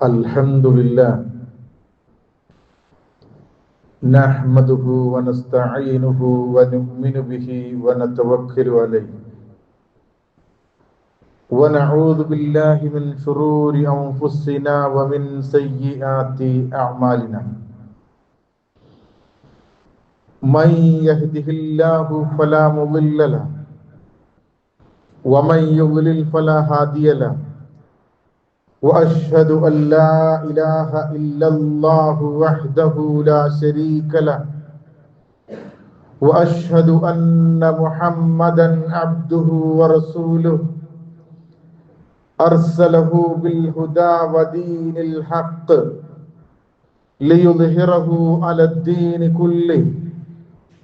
الحمد لله نحمده ونستعينه ونؤمن به ونتوكل عليه ونعوذ بالله من شرور أنفسنا ومن سيئات أعمالنا من يهده الله فلا مضل له ومن يضلل فلا هادي له وأشهد أن لا إله إلا الله وحده لا شريك له وأشهد أن محمدا عبده ورسوله أرسله بالهدى ودين الحق ليظهره على الدين كله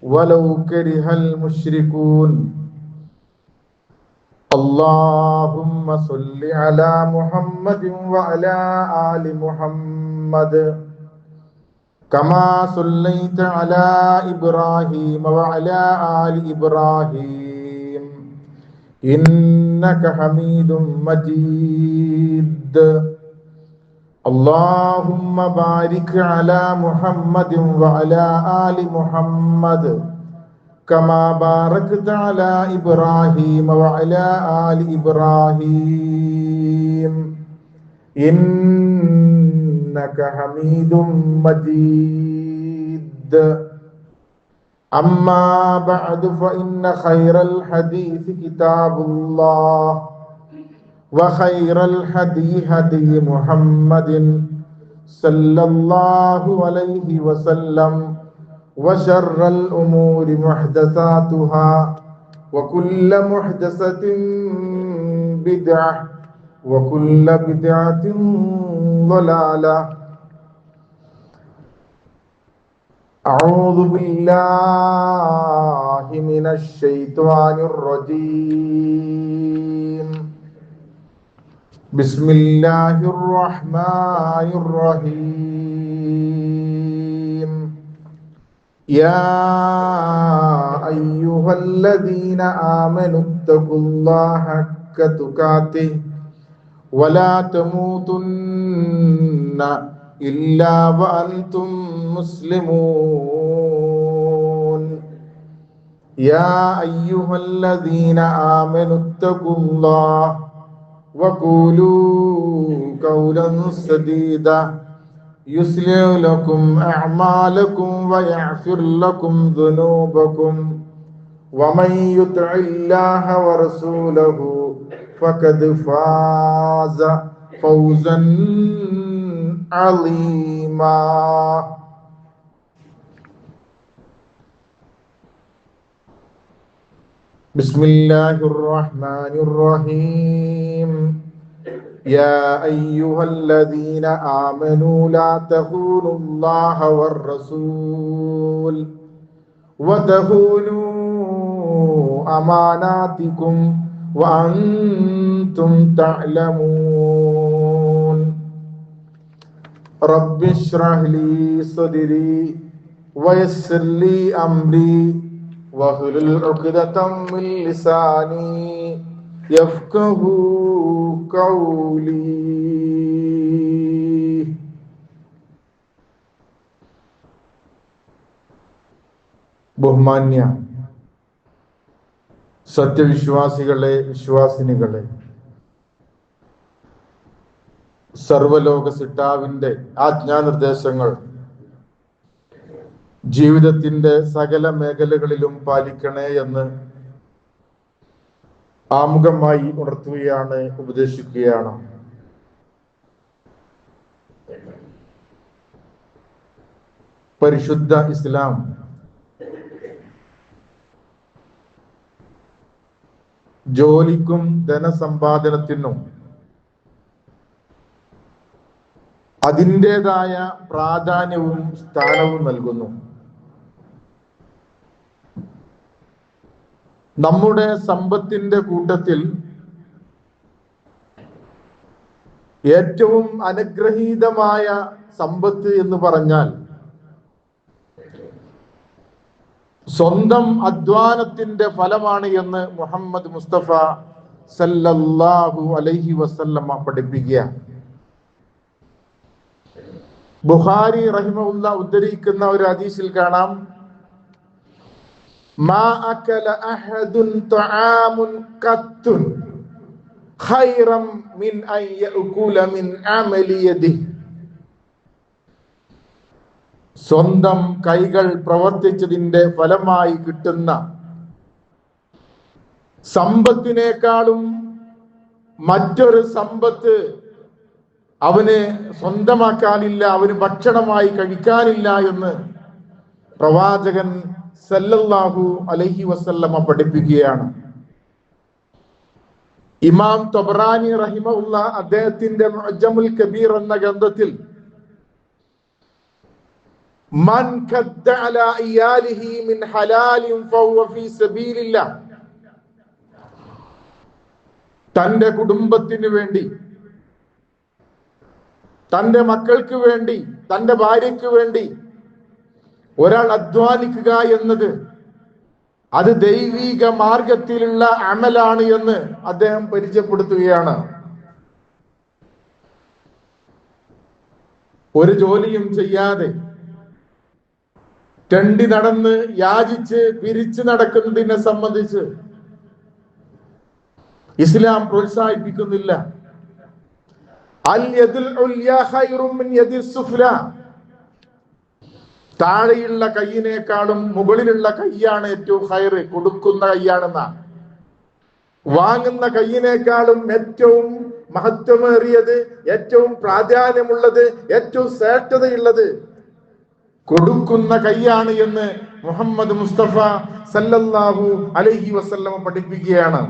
ولو كره المشركون اللهم صل على محمد وعلى آل محمد كما صليت على إبراهيم وعلى آل إبراهيم إنك حميد مجيد اللهم بارك على محمد وعلى آل محمد كما باركت على إبراهيم وعلى آل إبراهيم إنك حميد مجيد أما بعد فإن خير الحديث كتاب الله وخير الهدي هدي محمد صلى الله عليه وسلم وشر الأمور محدثاتها وكل محدثة بدعة وكل بدعة ضلالة أعوذ بالله من الشيطان الرجيم بسم الله الرحمن الرحيم يا أيها الذين آمنوا اتقوا الله حق تقاته ولا تموتن إلا وأنتم مسلمون يا أيها الذين آمنوا اتقوا الله وقولوا قولا سديدا يصلح لكم أعمالكم ويغفر لكم ذنوبكم ومن يطع الله ورسوله فقد فاز فوزا عظيما بسم الله الرحمن الرحيم يا أيها الذين آمنوا لا تخونوا الله والرسول وتخونوا أماناتكم وأنتم تعلمون رب اشرح لي صدري ويسر لي أمري واحلل عقدة من لساني يفقهوا قولي. ബഹുമാന്യ സത്യവിശ്വാസികളെ, വിശ്വാസിനികളെ, സർവലോക സിട്ടാവിന്റെ ആജ്ഞാനിർദ്ദേശങ്ങൾ ജീവിതത്തിന്റെ സകല മേഖലകളിലും പാലിക്കണേ എന്ന് ആമുഖമായി ഉണർത്തുകയാണ്, ഉപദേശിക്കുകയാണ്. പരിശുദ്ധ ഇസ്ലാം ജോലിക്കും ധനസമ്പാദനത്തിനും അതിൻ്റെതായ പ്രാധാന്യവും സ്ഥാനവും നൽകുന്നു. നമ്മുടെ സമ്പത്തിന്റെ കൂട്ടത്തിൽ ഏറ്റവും അനുഗ്രഹീതമായ സമ്പത്ത് എന്ന് പറഞ്ഞാൽ സ്വന്തം അധ്വാനത്തിന്റെ ഫലമാണ് എന്ന് മുഹമ്മദ് മുസ്തഫ സല്ലല്ലാഹു അലൈഹി വസല്ലമ പഠിപ്പിക്കുക. ബുഖാരി റഹിമഹുല്ല ഉദ്ധരിക്കുന്ന ഒരു ഹദീസിൽ കാണാം, മാ അകല അഹദുൻ തആമുൻ ഖത്തുൻ ഖൈറൻ മിൻ അൻ യഅകുല മിൻ അമലി യദിഹി. സ്വന്തം കൈകൾ പ്രവർത്തിച്ചതിന്റെ ഫലമായി കിട്ടുന്ന സമ്പത്തിനേക്കാളും മറ്റൊരു സമ്പത്ത് അവന് സ്വന്തമാക്കാനില്ല, അവന് ഭക്ഷണമായി കഴിക്കാനില്ല എന്ന് പ്രവാചകൻ സല്ലല്ലാഹു അലൈഹി വസല്ലമ പഠിപ്പിക്കുകയാണ്. ഇമാം തൊബറാനി റഹിമഹുല്ല അദ്ദേഹത്തിന്റെ മുഅ്ജമുൽ കബീർ എന്ന ഗ്രന്ഥത്തിൽ മൻ കദ്ദ അലാ ഇയാലിഹി മിൻ ഹലാലിൻ ഫഹുവ ഫീ സബീലില്ലാഹ്, തന്റെ കുടുംബത്തിന് വേണ്ടി, തന്റെ മക്കൾക്ക് വേണ്ടി, തന്റെ ഭാര്യയ്ക്ക് വേണ്ടി ഒരാൾ അധ്വാനിക്കുക എന്നത് അത് ദൈവിക മാർഗത്തിലുള്ള അമലാണ് എന്ന് അദ്ദേഹം പരിചയപ്പെടുത്തുകയാണ്. ഒരു ജോലിയും ചെയ്യാതെ തെണ്ടി നടന്ന് യാചിച്ച് പിരിച്ചു നടക്കുന്നതിനെ സംബന്ധിച്ച് ഇസ്ലാം പ്രോത്സാഹിപ്പിക്കുന്നില്ല. അൽ യദുൽ ഉൽയാ ഖൈറും മിൻ യദിസ് സുഫ്ലാ, താഴെയുള്ള കൈയിനേക്കാളും മുകളിലുള്ള കൈയാണ് ഏറ്റവും ഖൈർ, കൊടുക്കുന്ന കൈയാണെന്നാണ്. വാങ്ങുന്ന കൈയിനേക്കാളും ഏറ്റവും മഹത്വമേറിയത്, ഏറ്റവും പ്രാധാന്യമുള്ളത്, ഏറ്റവും ശ്രേഷ്ഠതയുള്ളത് കൊടുക്കുന്ന കൈയാണ് എന്ന് മുഹമ്മദ് മുസ്തഫ സല്ലല്ലാഹു അലൈഹി വസല്ലം പഠിപ്പിക്കുകയാണ്.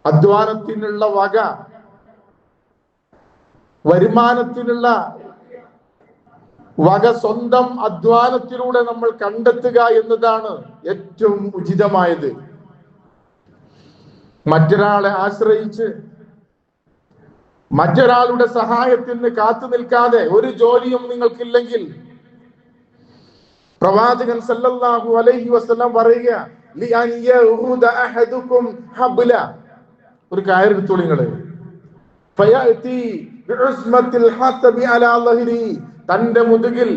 അധ്വാനത്തിനുള്ള വക, വരുമാനത്തിനുള്ള വക സ്വന്തം അധ്വാനത്തിലൂടെ നമ്മൾ കണ്ടെത്തുക എന്നതാണ് ഏറ്റവും ഉചിതമായത്. മറ്റൊരാളെ ആശ്രയിച്ച് മറ്റൊരാളുടെ സഹായത്തിന് കാത്തു നിൽക്കാതെ ഒരു ജോലിയും നിങ്ങൾക്കില്ലെങ്കിൽ പ്രവാചകൻ സല്ലല്ലാഹു അലൈഹി വസല്ലം പറയുക, ലിഅൻ യഹുദ അഹദുകും ഹബ്ല, ഒരു കയറെടുത്തോളൂ നിങ്ങള്, ഫയഅതി ബിഉസ്മത്തിൽ ഹതബി അലാ ലഹരി, തന്റെ മുതുകിൽ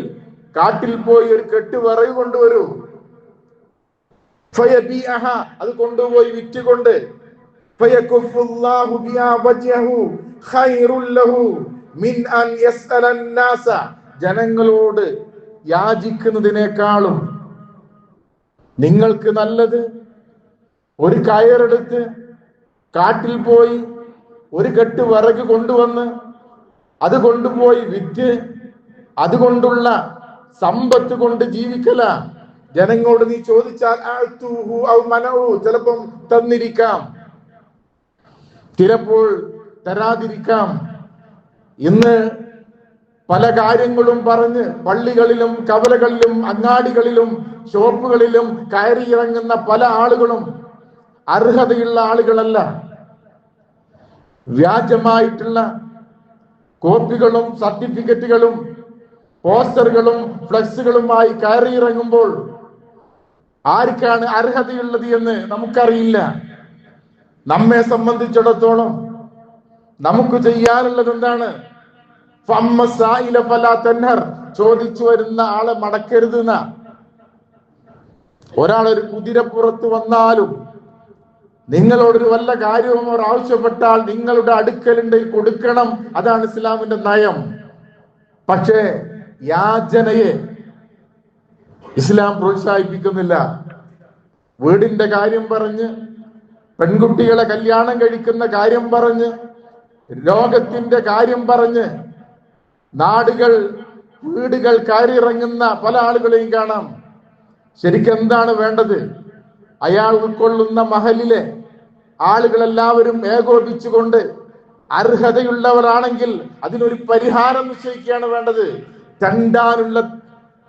കാട്ടിൽ പോയി ഒരു കെട്ട് വിറക് കൊണ്ടുവരൂ, ഫയബിഅഹ, അത് കൊണ്ടുപോയി വിറ്റുകൊണ്ട്, ഫയകുഫുല്ലാഹു ബിഹാ വജ്ഹഹു ഖൈറുൽ ലഹു മിൻ അൻ യസ്അലൻ നാസ, ജനങ്ങളോട് യാചിക്കുന്നതിനേക്കാളും നിങ്ങൾക്ക് നല്ലത് ഒരു കയറെടുത്ത് കാട്ടിൽ പോയി ഒരു കെട്ട് വിറക് കൊണ്ടുവന്ന് അത് കൊണ്ടുപോയി വിറ്റ് അതുകൊണ്ടുള്ള സമ്പത്ത് കൊണ്ട് ജീവിക്കല. ജനങ്ങളോട് നീ ചോദിച്ചാൽ ചിലപ്പം തന്നിരിക്കാം, ചിലപ്പോൾ തരാതിരിക്കാം. ഇന്ന് പല കാര്യങ്ങളും പറഞ്ഞ് പള്ളികളിലും കവലകളിലും അങ്ങാടികളിലും ഷോപ്പുകളിലും കയറിയിറങ്ങുന്ന പല ആളുകളും അർഹതയുള്ള ആളുകളല്ല. വ്യാജമായിട്ടുള്ള കോപ്പികളും സർട്ടിഫിക്കറ്റുകളും പോസ്റ്ററുകളും ഫ്ലക്സുകളുമായി കയറിയിറങ്ങുമ്പോൾ ആർക്കാണ് അർഹതയുള്ളത് എന്ന് നമുക്കറിയില്ല. നമ്മെ സംബന്ധിച്ചിടത്തോളം നമുക്ക് ചെയ്യാനുള്ളത് എന്താണ്? ചോദിച്ചു വരുന്ന ആളെ മടക്കരുത് എന്നാ. ഒരാളൊരു കുതിരപ്പുറത്ത് വന്നാലും നിങ്ങളോടൊരു വല്ല കാര്യവും അവർ ആവശ്യപ്പെട്ടാൽ നിങ്ങളുടെ അടുക്കലുണ്ടെങ്കിൽ കൊടുക്കണം. അതാണ് ഇസ്ലാമിന്റെ നയം. പക്ഷേ യാചനയെ ഇസ്ലാം പ്രോത്സാഹിപ്പിക്കുന്നില്ല. വീടിന്റെ കാര്യം പറഞ്ഞ്, പെൺകുട്ടികളെ കല്യാണം കഴിക്കുന്ന കാര്യം പറഞ്ഞ്, രോഗത്തിന്റെ കാര്യം പറഞ്ഞ് നാടുകൾ വീടുകൾ കയറിയിറങ്ങുന്ന പല ആളുകളെയും കാണാം. ശരിക്കും എന്താണ് വേണ്ടത്? അയാൾ ഉൾക്കൊള്ളുന്ന മഹലിലെ ആളുകളെല്ലാവരും ഏകോപിച്ചുകൊണ്ട് അർഹതയുള്ളവരാണെങ്കിൽ അതിനൊരു പരിഹാരം നിശ്ചയിക്കുകയാണ് വേണ്ടത്.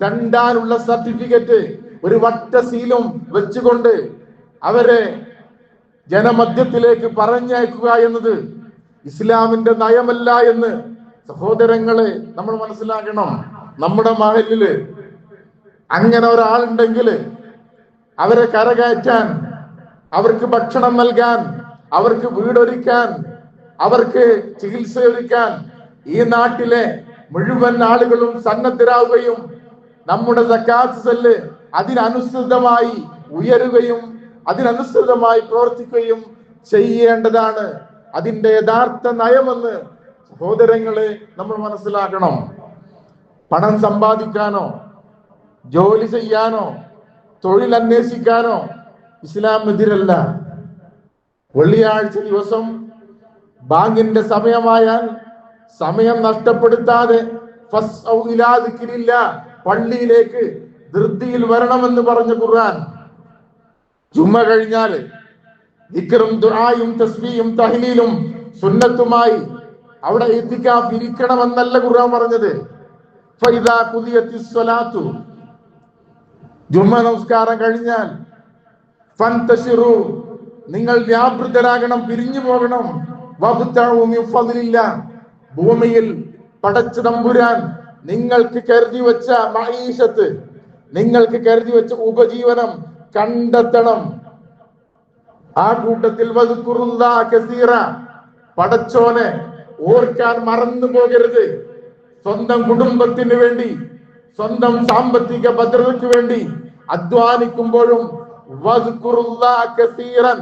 രണ്ടാനുള്ള സർട്ടിഫിക്കറ്റ്, ഒരു വട്ട സീലും വെച്ചുകൊണ്ട് അവരെ ജനമധ്യത്തിലേക്ക് പറഞ്ഞയക്കുക എന്നത് ഇസ്ലാമിന്റെ നയമല്ല എന്ന് സഹോദരങ്ങളെ നമ്മൾ മനസ്സിലാക്കണം. നമ്മുടെ മഹലില് അങ്ങനെ ഒരാളുണ്ടെങ്കിൽ അവരെ കരകയറ്റാൻ, അവർക്ക് ഭക്ഷണം നൽകാൻ, അവർക്ക് വീടൊരുക്കാൻ, അവർക്ക് ചികിത്സയൊരുക്കാൻ ഈ നാട്ടിലെ മുഴുവൻ ആളുകളും സന്നദ്ധരാവുകയും നമ്മുടെ സക്കാത്ത് സെല്ല് അതിനനുസൃതമായി ഉയരുകയും അതിനനുസൃതമായി പ്രവർത്തിക്കുകയും ചെയ്യേണ്ടതാണ് അതിന്റെ യഥാർത്ഥ നയമെന്ന് സഹോദരങ്ങളെ നമ്മൾ മനസ്സിലാക്കണം. പണം സമ്പാദിക്കാനോ ജോലി ചെയ്യാനോ തൊഴിൽ അന്വേഷിക്കാനോ ഇസ്ലാം എതിരല്ല. വെള്ളിയാഴ്ച ദിവസം ബാങ്കിന്റെ സമയമായാൽ സമയം നഷ്ടപ്പെടുത്താതെ പള്ളിയിലേക്ക് ധൃതിയിൽ വരണമെന്ന് പറഞ്ഞ ഖുർആൻ. ജുമ കഴിഞ്ഞാൽ ദിക്റും ദുആയും തസ്ബീഹും തഹ്ലീലും സുന്നത്തുമായി അവിടെ ഇത്തികാഫ് ഇരിക്കണമെന്നല്ല ഖുർആൻ പറഞ്ഞത്. ഫൈദാ ഖുദിയത്തിസ് സ്വലാത്തു, ജുമ നമസ്കാരം കഴിഞ്ഞാൽ ഫന്തശിറു, നിങ്ങൾ വ്യാപൃതരാകണം, പിരിഞ്ഞു പോകണം. വബ്തഉ മിൻ ഫദ്ലില്ലാ, ഭൂമിയിൽ പടച്ച തമ്പുരാൻ നിങ്ങൾക്ക് കരുതി വെച്ച മഈശത്ത്, നിങ്ങൾക്ക് കരുതി വെച്ച ഉപജീവനം കണ്ടെത്തണം. ആ കൂട്ടത്തിൽ വദ്കുറുല്ലാഹ കസീറ, പടച്ചോനെ ഓർക്കാൻ മറന്നു പോകരുത്. സ്വന്തം കുടുംബത്തിന് വേണ്ടി, സ്വന്തം സാമ്പത്തിക ഭദ്രതയ്ക്ക് വേണ്ടി അധ്വാനിക്കുമ്പോഴും വദ്കുറുല്ലാഹ കസീറൻ,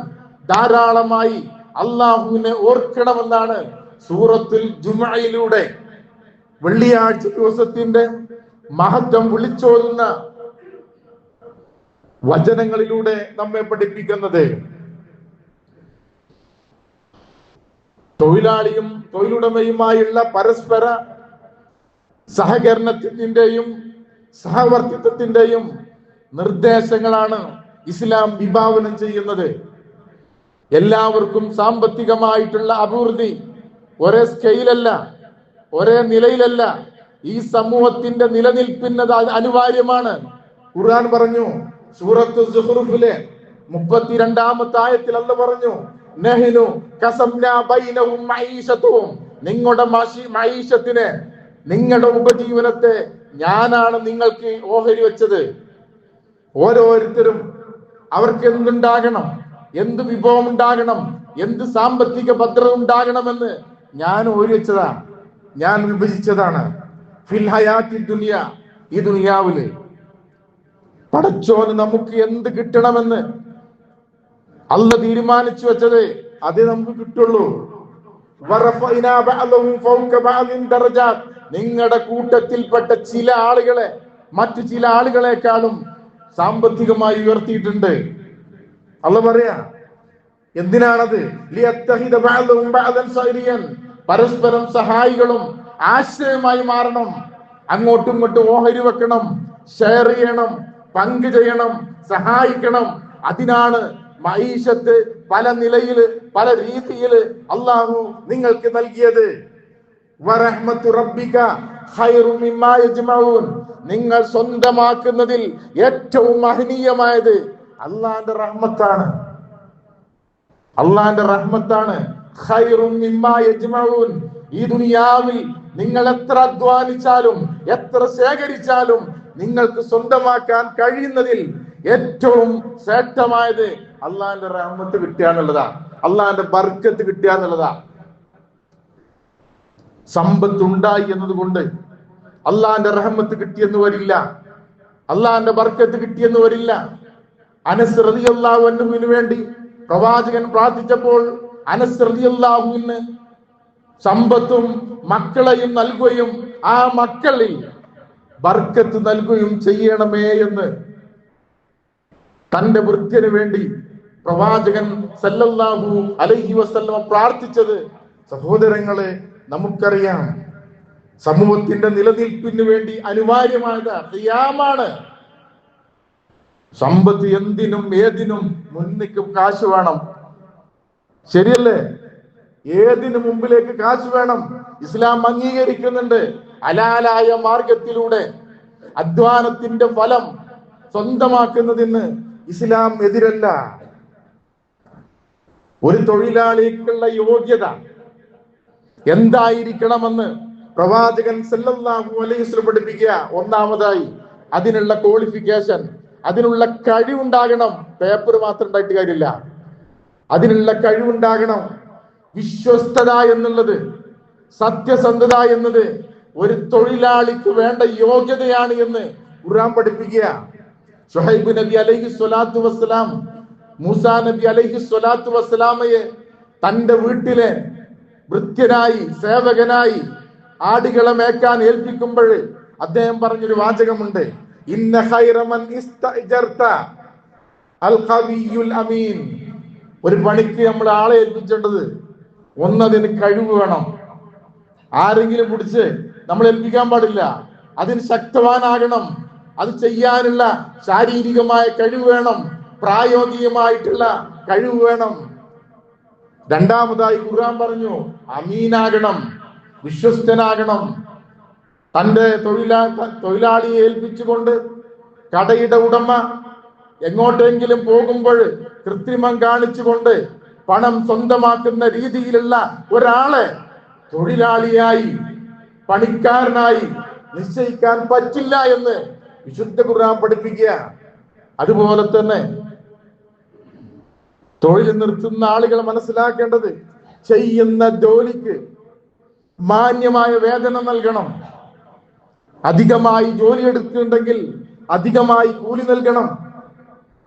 ധാരാളമായി അള്ളാഹുവിനെ ഓർക്കണമെന്നാണ് സൂറത്തുൽ ജുമുഅയിലൂടെ വെള്ളിയാഴ്ച ദിവസത്തിന്റെ മഹത്വം വിളിച്ചോതുന്ന വചനങ്ങളിലൂടെ നമ്മെ പഠിപ്പിക്കുന്നത്. തൊഴിലാളിയും തൊഴിലുടമയുമായുള്ള പരസ്പര സഹകരണത്തിന്റെയും സഹവർത്തിത്വത്തിന്റെയും നിർദ്ദേശങ്ങളാണ് ഇസ്ലാം വിഭാവനം ചെയ്യുന്നത്. എല്ലാവർക്കും സാമ്പത്തികമായിട്ടുള്ള അഭിവൃദ്ധി ഒരേ സ്കെയിലല്ല, ഒരേ നിലയിലല്ല. ഈ സമൂഹത്തിന്റെ നിലനിൽപ്പിന് അനിവാര്യമാണ്. ഖുർആൻ പറഞ്ഞു, സൂറത്തു സുഖ്റുഫിലെ 32-ാമത്തെ ആയത്തിൽ അല്ലാഹു പറഞ്ഞു, നഹ്നു ഖസംനാ ബൈനഹും മഈശതുഹും, നിങ്ങളുടെ മഈശത്തിനെ, നിങ്ങളുടെ ഉപജീവനത്തെ ഞാനാണ് നിങ്ങൾക്ക് ഓഹരി വെച്ചത്. ഓരോരുത്തരും അവർക്ക് എന്തുണ്ടാകണം, എന്ത് വിഭവം ഉണ്ടാകണം, എന്ത് സാമ്പത്തിക ഭദ്രത ഉണ്ടാകണമെന്ന് ഞാൻ ഓഹരി വെച്ചതാണ്, ഞാൻ വിഭജിച്ചതാണ്. ഫിൽ ഹയാത്തി ദുനിയ, ഈ ദുനിയാവില് പടച്ചോന് നമുക്ക് എന്ത് കിട്ടണമെന്ന് അല്ലാഹു തീരുമാനിച്ചു വെച്ചത് അതേ നമുക്ക് കിട്ടുള്ളൂ. വറഫഇനാ ബഅദഹും ഫൗക ബഅദിൻ ദറജാത്ത്, നിങ്ങളുടെ കൂട്ടത്തിൽപ്പെട്ട ചില ആളുകളെ മറ്റു ചില ആളുകളെക്കാളും സാമ്പത്തികമായി ഉയർത്തിയിട്ടുണ്ട്. അല്ലാഹു പറയാ, എന്തിനാണത്? ലിയത്തഹിദ ബഅദഹും ബഅദൻ സൈരിയൻ, പരസ്പരം സഹായികളും ആശ്രയമായി മാറണം. അങ്ങോട്ടും ഇങ്ങോട്ടും ഓഹരി വെക്കണം, ഷെയർ ചെയ്യണം, പങ്കു ചെയ്യണം, സഹായിക്കണം. അതിനാണ് മഈശത്ത് പല നിലയില് പല രീതിയില് അള്ളാഹു നിങ്ങൾക്ക് നൽകിയത്. വറഹ്മത്തു റബ്ബിക ഖൈറു മിമ്മാ യജ്മഊൻ, നിങ്ങൾ സ്വന്തമാക്കുന്നതിൽ ഏറ്റവും മഹനീയമായത് അള്ളാന്റെ റഹ്മത്താണ്. അള്ളാന്റെ റഹ്മത്താണ്. ഖൈറു മിമ്മാ യജ്മഊൻ, ഈ ദുനിയാവിൽ നിങ്ങൾ എത്ര അധ്വാനിച്ചാലും എത്ര ശേഖരിച്ചാലും നിങ്ങൾക്ക് സ്വന്തമാക്കാൻ കഴിയുന്നതിൽ ഏറ്റവും ശ്രേഷ്ഠമായത് അള്ളാന്റെ റഹ്മത്ത് കിട്ടുക എന്നുള്ളതാ, അള്ളാന്റെ ബർക്കത്ത് കിട്ടുക എന്നുള്ളതാ. സമ്പത്ത് ഉണ്ടായി എന്നതുകൊണ്ട് അള്ളാന്റെ റഹ്മത്ത് കിട്ടിയെന്ന് വരില്ല, അള്ളാന്റെ ബർക്കത്ത് കിട്ടിയെന്ന് വരില്ല. അനസ് റളിയല്ലാഹു അൻഹുവിന് വേണ്ടി പ്രവാചകൻ പ്രാർത്ഥിച്ചപ്പോൾ അനസ് റളിയല്ലാഹുവിന് സമ്പത്തും മക്കളെയും നൽകുകയും ആ മക്കളിൽ ബർക്കത്ത് നൽകുകയും ചെയ്യണമേ എന്ന് തന്റെ വൃത്യന് വേണ്ടി പ്രവാചകൻ സല്ലല്ലാഹു അലൈഹി വസല്ലം പ്രാർത്ഥിച്ചത് സഹോദരങ്ങളെ നമുക്കറിയാം. സമൂഹത്തിന്റെ നിലനിൽപ്പിന് വേണ്ടി അനിവാര്യമായത് ഖിയാമാണ്. സമ്പത്ത് എന്തിനും ഏതിനും മുന്നിക്കും കാശ് വേണം, ശരിയല്ലേ? ഏതിനു മുമ്പിലേക്ക് കാശ് വേണം. ഇസ്ലാം അംഗീകരിക്കുന്നുണ്ട്. ഹലാലായ മാർഗത്തിലൂടെ അധ്വാനത്തിന്റെ ഫലം സ്വന്തമാക്കുന്നതിന് ഇസ്ലാം എതിരല്ല. ഒരു തൊഴിലാളിക്കുള്ള യോഗ്യത എന്തായിരിക്കണമെന്ന് പ്രവാചകൻ സല്ലല്ലാഹു അലൈഹി വസല്ലം പഠിപ്പിക്കുക. ഒന്നാമതായി അതിനുള്ള ക്വാളിഫിക്കേഷൻ, അതിനുള്ള കഴിവുണ്ടാകണം. പേപ്പർ മാത്രം ഉണ്ടായിട്ട് കാര്യമില്ല, അതിനുള്ള കഴിവുണ്ടാകണം. വിശ്വസ്തത എന്നുള്ളത്, സത്യസന്ധത എന്നത് ഒരു തൊഴിലാളിക്ക് വേണ്ട യോഗ്യതയാണ് എന്ന് ഖുർആൻ പഠിപ്പിക്കുക. ശുഹൈബ് നബി അലൈഹി സ്വലാത്തു വസ്സലാം മൂസാ നബി അലൈഹി സ്വലാത്തു വസ്സലാമയെ തന്റെ വീട്ടിലെ ഭൃത്യനായി സേവകനായി ആടുകളെ മേക്കാൻ ഏൽപ്പിക്കുമ്പോൾ അദ്ദേഹം പറഞ്ഞൊരു വാചകമുണ്ട്, ഇന്ന ഖൈറ മൻ ഇസ്തഅജർത അൽ ഖവിയുൽ അമീൻ. ഒരു പണിക്ക് നമ്മൾ ആളെ ഏൽപ്പിക്കേണ്ടത് ഒന്നതിന് കഴിവ് വേണം. ആരെങ്കിലും പിടിച്ച് നമ്മൾ ഏൽപ്പിക്കാൻ പാടില്ല. അതിന് ശക്തവാനാകണം. അത് ചെയ്യാനുള്ള ശാരീരികമായ കഴിവ് വേണം, പ്രായോഗികമായിട്ടുള്ള കഴിവ് വേണം. രണ്ടാമതായി ഖുർആൻ പറഞ്ഞു, അമീനാകണം, വിശ്വസ്തനാകണം. തന്റെ തൊഴിലാളിയെ ഏൽപ്പിച്ചുകൊണ്ട് കടയുടെ ഉടമ എങ്ങോട്ടെങ്കിലും പോകുമ്പോൾ കൃത്രിമം കാണിച്ചുകൊണ്ട് പണം സ്വന്തമാക്കുന്ന രീതിയിലുള്ള ഒരാളെ തൊഴിലാളിയായി പണിക്കാരനായി നിശ്ചയിക്കാൻ പറ്റില്ല എന്ന് വിശുദ്ധ ഖുർആൻ പഠിപ്പിക്കുക. അതുപോലെ തന്നെ തൊഴിൽ നിർത്തുന്ന ആളുകൾ മനസ്സിലാക്കേണ്ടത്, ചെയ്യുന്ന ജോലിക്ക് മാന്യമായ വേതനം നൽകണം. അധികമായി ജോലി എടുക്കുന്നുണ്ടെങ്കിൽ അധികമായി കൂലി നൽകണം.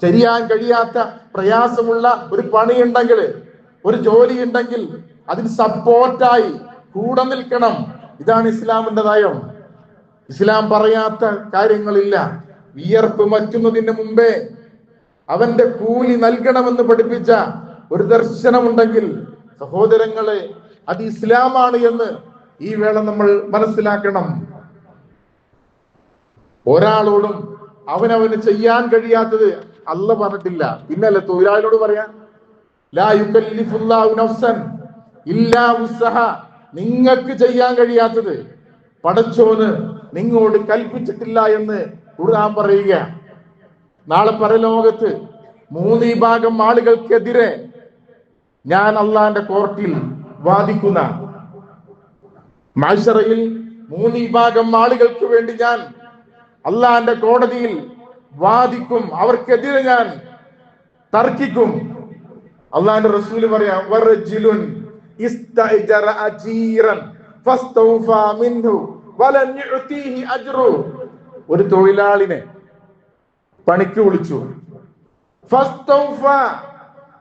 ചെയ്യാൻ കഴിയാത്ത പ്രയാസമുള്ള ഒരു പണിയുണ്ടെങ്കിൽ, ഒരു ജോലി ഉണ്ടെങ്കിൽ അതിന് സപ്പോർട്ടായി കൂടെ നിൽക്കണം. ഇതാണ് ഇസ്ലാമിന്റെ നയം. ഇസ്ലാം പറയാത്ത കാര്യങ്ങളില്ല. വിയർപ്പ് വറ്റുന്നതിന് മുമ്പേ അവന്റെ കൂലി നൽകണമെന്ന് പഠിപ്പിച്ച ഒരു ദർശനമുണ്ടെങ്കിൽ സഹോദരങ്ങളെ, അത് ഇസ്ലാമാണ് എന്ന് ഈ വേള നമ്മൾ മനസ്സിലാക്കണം. ഒരാളോടും അവനവന് ചെയ്യാൻ കഴിയാത്തത് അല്ല പറഞ്ഞിട്ടില്ല. പിന്നല്ലേ തൊഴിലാളിയോട് പറയാൻ, ലാ യുകല്ലിഫുല്ലാഹു നഫ്സൻ ഇല്ലാ വുസ്അഹ. നിങ്ങൾക്ക് ചെയ്യാൻ കഴിയാത്തത് പടച്ചോന് നിങ്ങളോട് കൽപ്പിച്ചിട്ടില്ല എന്ന് ഖുർആൻ പറയുക. നാളെ പരലോകത്ത് 3 വിഭാഗം ആളുകൾക്കെതിരെ ഞാൻ അള്ളാന്റെ കോർട്ടിൽ വാദിക്കുന്ന, മഹ്ശറയിൽ 3 വിഭാഗം ആളുകൾക്ക് വേണ്ടി ഞാൻ അള്ളാന്റെ കോടതിയിൽ വാദിക്കും. അവർക്കെതിരെ ഞാൻ തർക്കിക്കും. അള്ളാന്റെ റസൂല് പറയാം, വറജുലുൻ ഇസ്തഅജറ അജീറൻ ഫസ്തൗഫാ മിൻഹു വലൻ യുഅതീഹി അജ്റു. ഒരു തൊഴിലാളിനെ പണിക്ക് വിളിച്ചു, ഫസ്തൗഫാ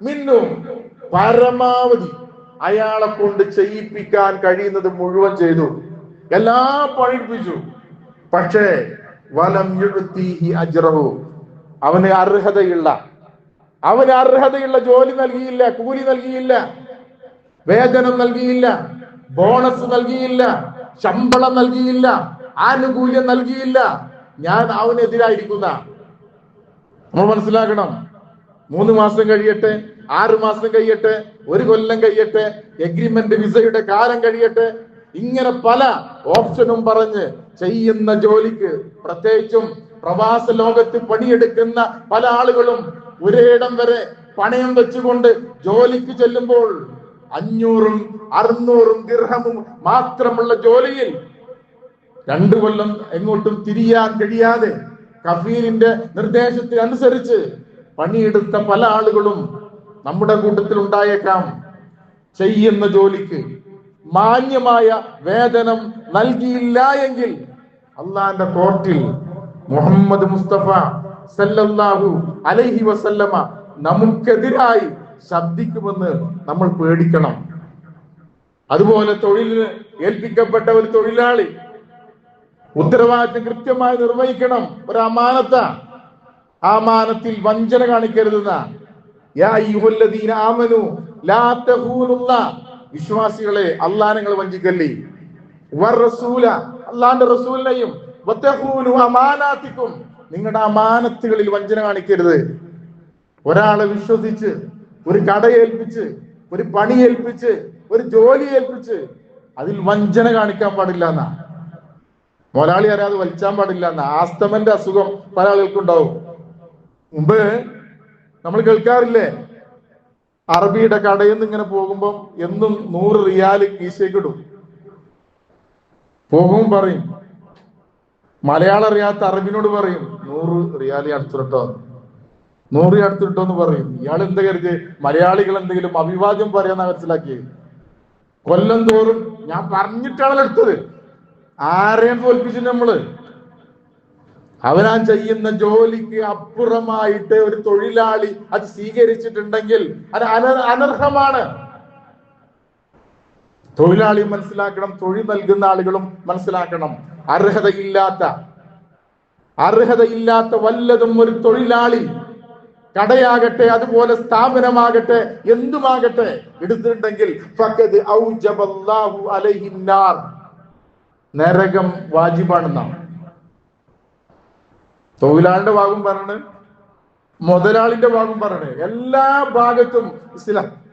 മിൻഹു, പരമാവധി അയാളെ കൊണ്ട് ചെയ്യിപ്പിക്കാൻ കഴിയുന്നത് മുഴുവൻ ചെയ്തു, എല്ലാ പണിപ്പിച്ചു. പക്ഷേ വലം യുഅതീഹി അജ്റഹു, അവന് അർഹതയുള്ള ജോലി നൽകിയില്ല, കൂലി നൽകിയില്ല, വേതനം നൽകിയില്ല, ബോണസ് നൽകിയില്ല, ശമ്പളം നൽകിയില്ല, ആനുകൂല്യം നൽകിയില്ല. ഞാൻ അവനെതിരായിരിക്കുന്ന. നമ്മൾ മനസ്സിലാക്കണം. 3 മാസം കഴിയട്ടെ, 6 മാസം കഴിയട്ടെ, 1 കൊല്ലം കഴിയട്ടെ, എഗ്രിമെന്റ് വിസയുടെ കാലം കഴിയട്ടെ, ഇങ്ങനെ പല ഓപ്ഷനും പറഞ്ഞ് ചെയ്യുന്ന ജോലിക്ക്, പ്രത്യേകിച്ചും പ്രവാസ ലോകത്ത് പണിയെടുക്കുന്ന പല ആളുകളും ഒരിടം വരെ പണയം വെച്ചുകൊണ്ട് ജോലിക്ക് ചെല്ലുമ്പോൾ 500ഉം 600ഉം ദിർഹമും മാത്രമുള്ള ജോലിയിൽ 2 കൊല്ലം എങ്ങോട്ടും തിരിയാൻ കഴിയാതെ കഫീലിന്റെ നിർദ്ദേശത്തിനനുസരിച്ച് പണിയെടുത്ത പല ആളുകളും നമ്മുടെ കൂട്ടത്തിൽ ഉണ്ടായേക്കാം. ചെയ്യുന്ന ജോലിക്ക് മാന്യമായ വേതനം നൽകിയില്ല എങ്കിൽ അള്ളാന്റെ കോർട്ടിൽ മുഹമ്മദ് മുസ്തഫ സല്ലല്ലാഹു അലൈഹി വസല്ലമ നമുക്കെതിരായി ശബ്ദിക്കുമെന്ന് നമ്മൾ പേടിക്കണം. അതുപോലെ തൊഴിലിന് ഏൽപ്പിക്കപ്പെട്ട ഒരു തൊഴിലാളി ഉത്തരവാദിത്വം കൃത്യമായി നിർവഹിക്കണം. ഒരു അമാനത്ത, ആ അമാനത്തിൽ വഞ്ചന കാണിക്കരുതെന്ന, യാ അയ്യുഹല്ലദീന ആമനു ലാ തഖൂനുല്ലാഹ്, വിശ്വാസികളെ അല്ലാഹ് നിങ്ങൾ വഞ്ചിക്കല്ലേ, വറസൂല, അല്ലാഹുവിന്റെ റസൂലിനെയും, വതഖൂനു അമാനാതികും, നിങ്ങളുടെ അമാനത്തുകളിൽ വഞ്ചന കാണിക്കരുത്. ഒരാളെ വിശ്വസിച്ച് ഒരു കട ഏൽപ്പിച്ച്, ഒരു പണി ഏൽപ്പിച്ച്, ഒരു ജോലി ഏൽപ്പിച്ച് അതിൽ വഞ്ചന കാണിക്കാൻ പാടില്ല എന്നാ. മുതലാളി അറിയാതെ വലിച്ചാൻ പാടില്ല എന്നാ. ആസ്തമന്റെ അസുഖം പല ആളുകൾക്കുണ്ടാവും. മുമ്പ് നമ്മൾ കേൾക്കാറില്ലേ, അറബിയുടെ കടയിൽ നിന്ന് ഇങ്ങനെ പോകുമ്പം എന്നും 100 റിയാൽ കീശയ്ക്ക് ഇടും. പോകും പറയും, മലയാളം അറിയാത്ത അറബിനോട് പറയും 100 റിയാൽ അടുത്തിട്ടോ, 100 അടുത്തിട്ടോ എന്ന് പറയും. ഇയാൾ എന്താ കരുതി മലയാളികൾ എന്തെങ്കിലും അഭിവാദ്യം പറയാന്നാ മനസ്സിലാക്കിയത്. കൊല്ലം തോറും ഞാൻ പറഞ്ഞിട്ടാണല്ലോ എടുത്തത്, ആരെയും തോൽപ്പിച്ചു നമ്മള്? അവനാൻ ചെയ്യുന്ന ജോലിക്ക് അപ്പുറമായിട്ട് ഒരു തൊഴിലാളി അത് സ്വീകരിച്ചിട്ടുണ്ടെങ്കിൽ അത് അനർഹമാണ്. തൊഴിലാളി മനസ്സിലാക്കണം, തൊഴിൽ നൽകുന്ന ആളുകളും മനസ്സിലാക്കണം. അർഹതയില്ലാത്ത വല്ലതും ഒരു തൊഴിലാളി, കടയാകട്ടെ അതുപോലെ സ്ഥാപനമാകട്ടെ എന്തുമാകട്ടെ എടുത്തിട്ടുണ്ടെങ്കിൽ ഫഖദ് ഔജബല്ലാഹു അലൈഹി നാർ, നരകം വാജിബാണെന്നാണ്. തൊഴിലാളിന്റെ ഭാഗം പറഞ്ഞ്, മുതലാളിന്റെ ഭാഗം പറഞ്ഞ്, എല്ലാ ഭാഗത്തും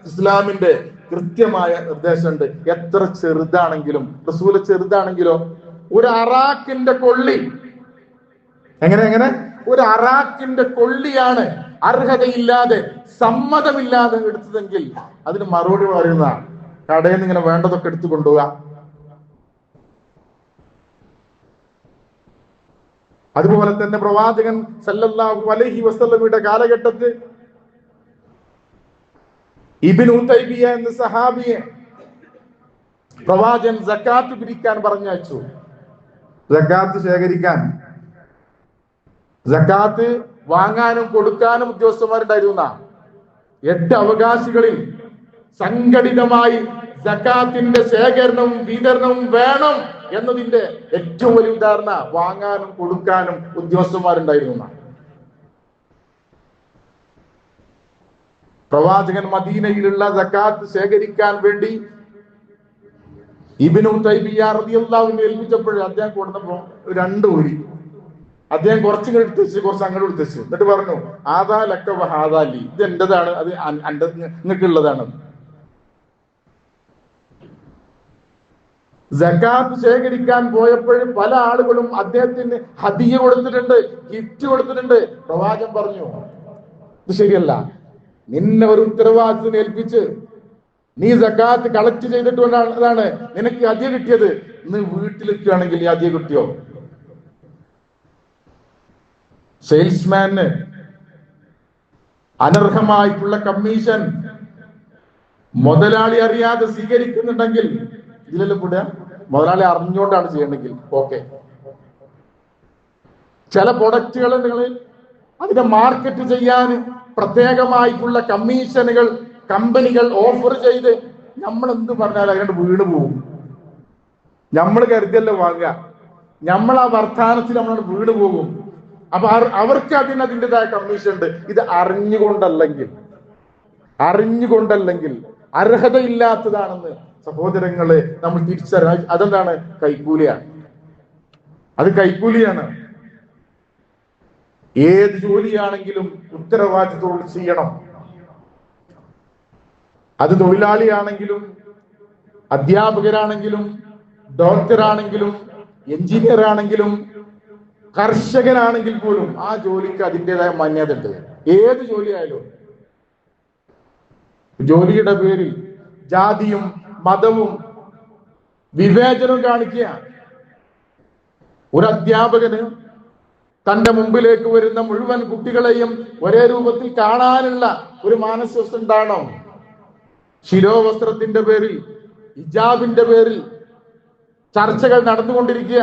ഇസ്ലാമിന്റെ കൃത്യമായ നിർദ്ദേശമുണ്ട്. എത്ര ചെറുതാണെങ്കിലും, റസൂല് ചെറുതാണെങ്കിലോ, ഒരു അറാക്കിന്റെ കൊള്ളി, എങ്ങനെ ഒരു അറാക്കിന്റെ കൊള്ളിയാണ് അർഹതയില്ലാതെ സമ്മതമില്ലാതെ എടുത്തതെങ്കിൽ അതിന് മറുപടി പറയുന്ന കടയിൽ നിന്ന് ഇങ്ങനെ വേണ്ടതൊക്കെ എടുത്തു കൊണ്ടുപോവുക. അതുപോലെ തന്നെ പ്രവാചകൻ സല്ലല്ലാഹു അലൈഹി വസല്ലമയുടെ കാലഘട്ടത്തിൽ ഇബ്നു തൈമിയ എന്ന സഹാബിയെ പ്രവാചകൻ സക്കാത്ത് പിരിക്കാൻ പറഞ്ഞയച്ചു. സക്കാത്ത് ശേഖരിക്കാൻ, സക്കാത്ത് വാങ്ങാനും കൊടുക്കാനും ഉദ്യോഗസ്ഥന്മാരുണ്ടായിരുന്ന 8 അവകാശികളിൽ സംഘടിതമായി സക്കാത്തിന്റെ ശേഖരണവും വിതരണവും വേണം എന്നതിന്റെ ഏറ്റവും വലിയ ഉദാഹരണ വാങ്ങാനും കൊടുക്കാനും ഉദ്യോഗസ്ഥന്മാരുണ്ടായിരുന്നു. പ്രവാചകൻ മദീനയിലുള്ള സക്കാത്ത് ശേഖരിക്കാൻ വേണ്ടി ഇബ്നു തൈമിയ്യ റളിയല്ലാഹു അൻഹു ഏൽപ്പിച്ചപ്പോൾ അദ്ദേഹം കൊടുത്തപ്പോ 2 ഊരി. അദ്ദേഹം കുറച്ചിങ്ങനെ എടുത്തുവെച്ച് കുറച്ച് അങ്ങോട്ട് എടുത്തുവെച്ചു. എന്നിട്ട് പറഞ്ഞു, ആദാ ലക്ക വഹാദാ ലി, ഇത് എന്റേതാണ്, അത് നിങ്ങൾക്കുള്ളതാണ്. സക്കാത്ത് ശേഖരിക്കാൻ പോയപ്പോഴും പല ആളുകളും അദ്ദേഹത്തിന് ഹദിയ കൊടുത്തിട്ടുണ്ട്, ഗിഫ്റ്റ് കൊടുത്തിട്ടുണ്ട്. പ്രവാചകൻ പറഞ്ഞു, ഇത് ശരിയല്ല, നിന്നെ ഒരു ഉത്തരവാദിത്വം ഏൽപ്പിച്ച് നീ സക്കാത്ത് കളക്ട് ചെയ്തിട്ടുള്ളതാണ് നിനക്ക് ഹദിയ കിട്ടിയത്. ഇന്ന് വീട്ടിലെത്തുകയാണെങ്കിൽ ഈ ഹദിയ കിട്ടിയോ? സെയിൽസ്മാന് അനർഹമായിട്ടുള്ള കമ്മീഷൻ മുതലാളി അറിയാതെ സ്വീകരിക്കുന്നുണ്ടെങ്കിൽ ഇതിലെല്ലാം കൂടെ മുതലാളി അറിഞ്ഞുകൊണ്ടാണ് ചെയ്യണമെങ്കിൽ ഓക്കെ. ചില പ്രൊഡക്റ്റുകൾ നിങ്ങൾ അതിനെ മാർക്കറ്റ് ചെയ്യാൻ പ്രത്യേകമായിട്ടുള്ള കമ്മീഷനുകൾ കമ്പനികൾ ഓഫർ ചെയ്ത് നമ്മൾ എന്ത് പറഞ്ഞാലും അതിനോട് വീണ് പോകും. നമ്മൾ കരുതല്ലോ വാങ്ങുക, നമ്മൾ ആ വർത്താനത്തിൽ നമ്മളോട് വീണ് പോകും. അപ്പൊ അവർക്ക് അതിൻ്റെതായ കമ്മീഷൻ ഉണ്ട്. ഇത് അറിഞ്ഞുകൊണ്ടല്ലെങ്കിൽ അർഹതയില്ലാത്തതാണെന്ന് സഹോദരങ്ങളെ നമ്മൾ തിരിച്ചറിയാൻ, അതെന്താണ്? കൈക്കൂലിയാണ്. അത് കൈക്കൂലിയാണ്. ഏത് ജോലിയാണെങ്കിലും ഉത്തരവാദിത്തത്തോട് ചെയ്യണം. അത് തൊഴിലാളിയാണെങ്കിലും അധ്യാപകരാണെങ്കിലും ഡോക്ടറാണെങ്കിലും എഞ്ചിനീയർ ആണെങ്കിലും കർഷകനാണെങ്കിൽ പോലും ആ ജോലിക്ക് അതിൻ്റെതായ മാന്യത ഉണ്ട്. ഏത് ജോലിയായാലും ജോലിയുടെ പേരിൽ ജാതിയും മതവും വിവേചനവും കാണിക്കുക. ഒരു അധ്യാപകന് തന്റെ മുമ്പിലേക്ക് വരുന്ന മുഴുവൻ കുട്ടികളെയും ഒരേ രൂപത്തിൽ കാണാനുള്ള ഒരു മാനസികത ഉണ്ടാണോ? ശിരോവസ്ത്രത്തിന്റെ പേരിൽ, ഹിജാബിന്റെ പേരിൽ ചർച്ചകൾ നടന്നുകൊണ്ടിരിക്കുക.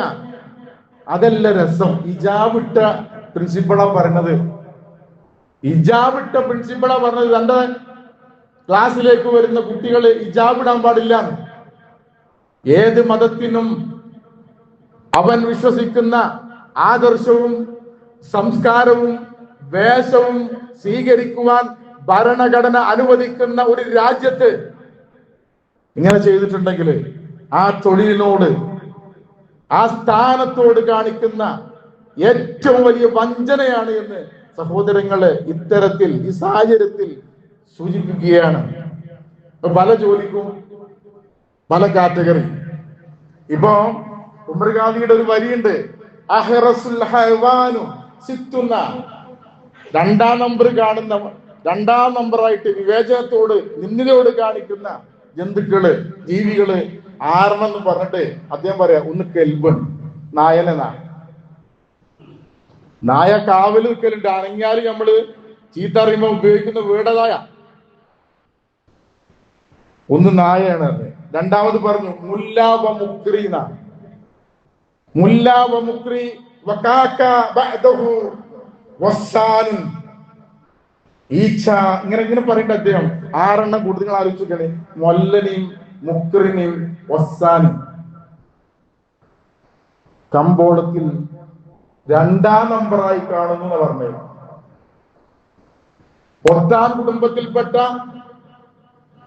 അതല്ല രസം. ഹിജാബിട്ട പ്രിൻസിപ്പളാ പറഞ്ഞത് തന്റെ ക്ലാസ്സിലേക്ക് വരുന്ന കുട്ടികൾ ഹിജാബ് ഇടാൻ പാടില്ല. ഏത് മതത്തിനും അവൻ വിശ്വസിക്കുന്ന ആദർശവും സംസ്കാരവും വേഷവും സ്വീകരിക്കുവാൻ ഭരണഘടന അനുവദിക്കുന്ന ഒരു രാജ്യത്ത് ഇങ്ങനെ ചെയ്തിട്ടുണ്ടെങ്കിൽ ആ തൊഴിലിനോട്, ആ സ്ഥാനത്തോട് കാണിക്കുന്ന ഏറ്റവും വലിയ വഞ്ചനയാണ് എന്ന് സഹോദരങ്ങളെ ഇത്തരത്തിൽ ഈ സാഹചര്യത്തിൽ സൂചിപ്പിക്കുകയാണ്. പല ജോലിക്കും പല കാറ്റഗറി. ഇപ്പൊ ഉമർഗാദിയുടെ ഒരു വരിയുണ്ട്, അഹ്റസുൽ ഹൈവാനു സിത്തുന്ന, 2ാം നമ്പർ കാണുന്ന, 2ാം നമ്പറായിട്ട് വിവേചനത്തോട് നിന്ദിനോട് കാണിക്കുന്ന ജന്തുക്കള്, ജീവികള് 6 പറഞ്ഞിട്ട് അദ്ദേഹം പറയാ, ഒന്ന് കെൽബൺ, നായനെന്നാ. നായ കാവല് നിൽക്കലുണ്ട്, അനങ്ങിയാല് നമ്മള് ചീത്ത അറിയുമ്പോ ഉപയോഗിക്കുന്ന വീടതായ ഒന്ന് നായയാണ്. 2ാമത് പറഞ്ഞു മുല്ലാവ മുക്രീന, മുല്ല വ മുക്രി വകാക ബഅദഹു വസ്സാൻ. ഈച്ച ഇങ്ങനെ പറയേണ്ട അദ്ദേഹം 6 കൂടുതൽ ആലോചിക്കണേ. മൊല്ലനെയും മുക്രിനെയും വസ്സാനും. കമ്പോളത്തിൽ 2ാം നമ്പറായി കാണുന്നു എന്ന് പറഞ്ഞത്. 10ാം കുടുംബത്തിൽപ്പെട്ട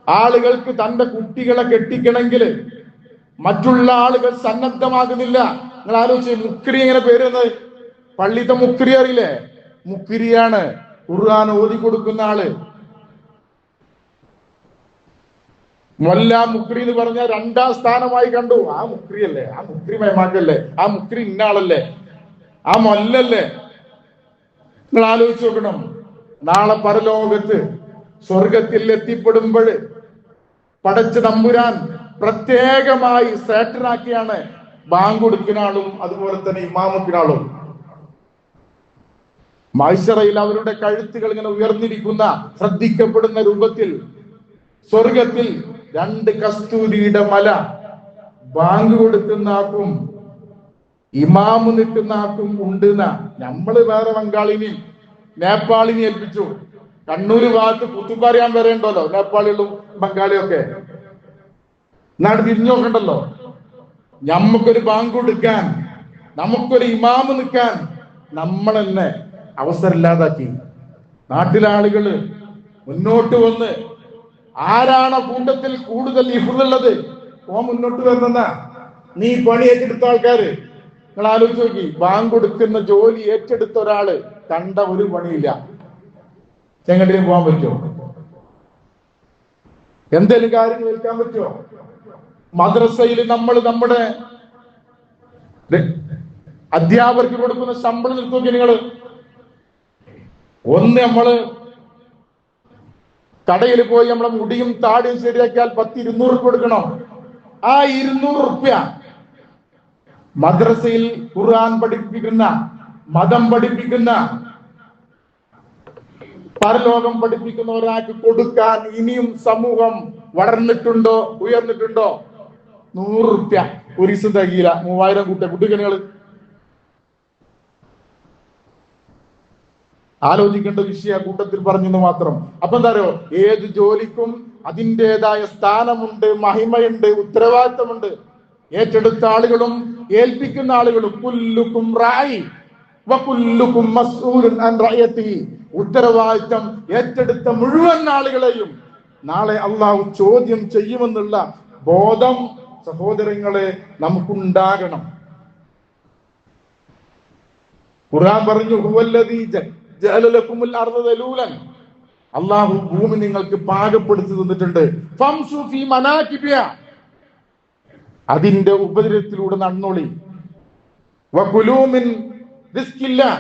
ആളുകൾക്ക് തന്റെ കുട്ടികളെ കെട്ടിക്കണമെങ്കിൽ മറ്റുള്ള ആളുകൾ സന്നദ്ധമാകുന്നില്ല. നിങ്ങൾ ആലോചിച്ച്, മുക്രി എങ്ങനെ പേര് വന്നത്? പള്ളിത്തെ മുക്രി അറിയില്ലേ? മുക്രിയാണ് ഖുർആൻ ഓതി കൊടുക്കുന്ന ആള്. മൊല്ല മുക്രി എന്ന് പറഞ്ഞാൽ 2ാം സ്ഥാനമായി കണ്ടു. ആ മുക്രി അല്ലേ, ആ മുക്രി മൈമാക്കല്ലേ, ആ മുക്രി ഇന്നാളല്ലേ, ആ മൊല്ലല്ലേ? നിങ്ങൾ ആലോചിച്ച് നോക്കണം. നാളെ പരലോകത്ത് സ്വർഗത്തിൽ എത്തിപ്പെടുമ്പോൾ പടച്ച തമ്പുരാൻ പ്രത്യേകമായി സേട്ടനാക്കിയാണ് ബാങ്ക് കൊടുക്കുന്ന ആളും അതുപോലെ തന്നെ ഇമാമക്കുന്ന ആളും. മഹ്ശറയിൽ അവരുടെ കഴുത്തുകൾ ഇങ്ങനെ ഉയർന്നിരിക്കുന്ന ശ്രദ്ധിക്കപ്പെടുന്ന രൂപത്തിൽ സ്വർഗത്തിൽ 2 കസ്തൂരിയുടെ മല ബാങ്ക് കൊടുക്കുന്ന ആക്കും ഇമാമ് നിൽക്കുന്ന ആക്കും ഉണ്ട്. നമ്മള് വേറെ ബംഗാളിനെയും നേപ്പാളിനെയും ഏൽപ്പിച്ചു. കണ്ണൂര് ഭാഗത്ത് കുത്തുപറിയാൻ വരേണ്ടല്ലോ നേപ്പാളികളും ബംഗാളിയും ഒക്കെ. നാട് തിരിഞ്ഞു നോക്കണ്ടല്ലോ. നമുക്കൊരു ബാങ്ക് കൊടുക്കാൻ, നമുക്കൊരു ഇമാമ് നിൽക്കാൻ നമ്മൾ തന്നെ അവസരം ഇല്ലാതാക്കി. നാട്ടിലെ ആളുകള് മുന്നോട്ട് വന്ന് ആരാണ് കൂട്ടത്തിൽ കൂടുതൽ ഇഫുള്ളത് മുന്നോട്ട് വരുന്ന നീ പണി ഏറ്റെടുത്ത ആൾക്കാര് നിങ്ങൾ ആലോചിച്ച് നോക്കി. ബാങ്ക് കൊടുക്കുന്ന ജോലി ഏറ്റെടുത്ത ഒരാള് കണ്ട ഒരു പണിയില്ല. ചെങ്ങടിയിൽ പോകാൻ പറ്റുമോ? എന്തെങ്കിലും കാര്യങ്ങൾ ഏൽക്കാൻ പറ്റുമോ? മദ്രസയിൽ നമ്മൾ നമ്മുടെ അധ്യാപകർക്ക് കൊടുക്കുന്ന ശമ്പളം നിർത്തി നോക്കി നിങ്ങള്. ഒന്ന് നമ്മള് കടയിൽ പോയി നമ്മളെ മുടിയും താടിയും ശരിയാക്കിയാൽ 10-200 കൊടുക്കണം. ആ 200 റുപ്യ മദ്രസയിൽ ഖുർആൻ പഠിപ്പിക്കുന്ന, മതം പഠിപ്പിക്കുന്ന, പരലോകം പഠിപ്പിക്കുന്ന ഒരാൾക്ക് കൊടുക്കാൻ ഇനിയും സമൂഹം വളർന്നിട്ടുണ്ടോ, ഉയർന്നിട്ടുണ്ടോ? 100 റുപ്യ ഒരു ദിവസം തികയില്ല. 3000 കുട്ടികൾ ആലോചിക്കേണ്ട വിഷയ കൂട്ടത്തിൽ പറഞ്ഞെന്ന് മാത്രം. അപ്പൊ എന്താ അറിയോ, ഏത് ജോലിക്കും അതിൻ്റെതായ സ്ഥാനമുണ്ട്, മഹിമയുണ്ട്, ഉത്തരവാദിത്തമുണ്ട്. ഏറ്റെടുത്ത ആളുകളും ഏൽപ്പിക്കുന്ന ആളുകളും കുല്ലുക്കും റായി വകുല്ലുക്കും മസ്ഊലുൻ അൻ റഅയതിഹി. ഉത്തരവാദിത്തം ഏറ്റെടുത്ത മുഴുവൻ ആളുകളെയും നാളെ അള്ളാഹു ചോദ്യം ചെയ്യുമെന്നുള്ള ബോധം സഹോദരങ്ങളെ നമുക്കുണ്ടാകണം. ഖുർആൻ പറഞ്ഞു ഹുവല്ലദീ ജഅല ലക്കുമുൽ അർദ ദലൂലൻ. അള്ളാഹു ഭൂമി നിങ്ങൾക്ക് പാകപ്പെടുത്തി തന്നിട്ടുണ്ട്. ഫംശു ഫീ മനാകിബിഹ. അതിന്റെ ഉപദ്രവത്തിലൂടെ നടന്നോളി. വകുലൂ മിൻ റിസ്കില്ലാ.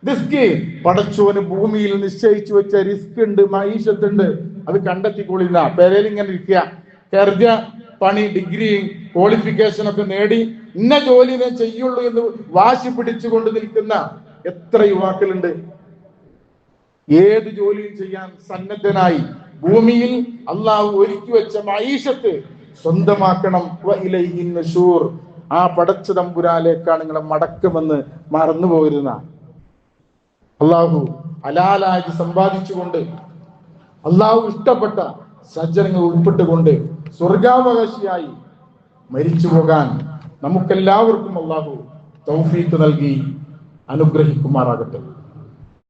റിസ്ക് പടച്ചോന് ഭൂമിയിൽ നിശ്ചയിച്ചു വെച്ച റിസ്ക് ഉണ്ട്, മഈശത്തുണ്ട്. അത് കണ്ടെത്തിക്കൊള്ളില്ല. പെരയിൽ ഇങ്ങനെ ഇരിക്കുക, കരുതിയ പണി, ഡിഗ്രി, ക്വാളിഫിക്കേഷൻ ഒക്കെ നേടി ഇന്ന ജോലി ഞാൻ ചെയ്യുള്ളൂ എന്ന് വാശി പിടിച്ചുകൊണ്ട് നിൽക്കുന്ന എത്ര യുവാക്കളുണ്ട്. ഏത് ജോലിയും ചെയ്യാൻ സന്നദ്ധനായി ഭൂമിയിൽ അള്ളാഹു ഒരുക്കി വെച്ച മഈശത്ത് സ്വന്തമാക്കണം. വഇലൈഹിൻ നുശൂർ. ആ പടച്ച തമ്പുരാനിലേക്കാണ് നിങ്ങളെ മടക്കമെന്ന് മറന്നു പോയിരുന്ന അള്ളാഹു ഹലാലായി സമ്പാദിച്ചുകൊണ്ട് അള്ളാഹു ഇഷ്ടപ്പെട്ട സജ്ജനങ്ങൾ ഉൾപ്പെട്ടുകൊണ്ട് സ്വർഗാവകാശിയായി മരിച്ചു പോകാൻ നമുക്കെല്ലാവർക്കും അള്ളാഹു തൗഫീഖ് നൽകി അനുഗ്രഹിക്കുമാറാകട്ടെ.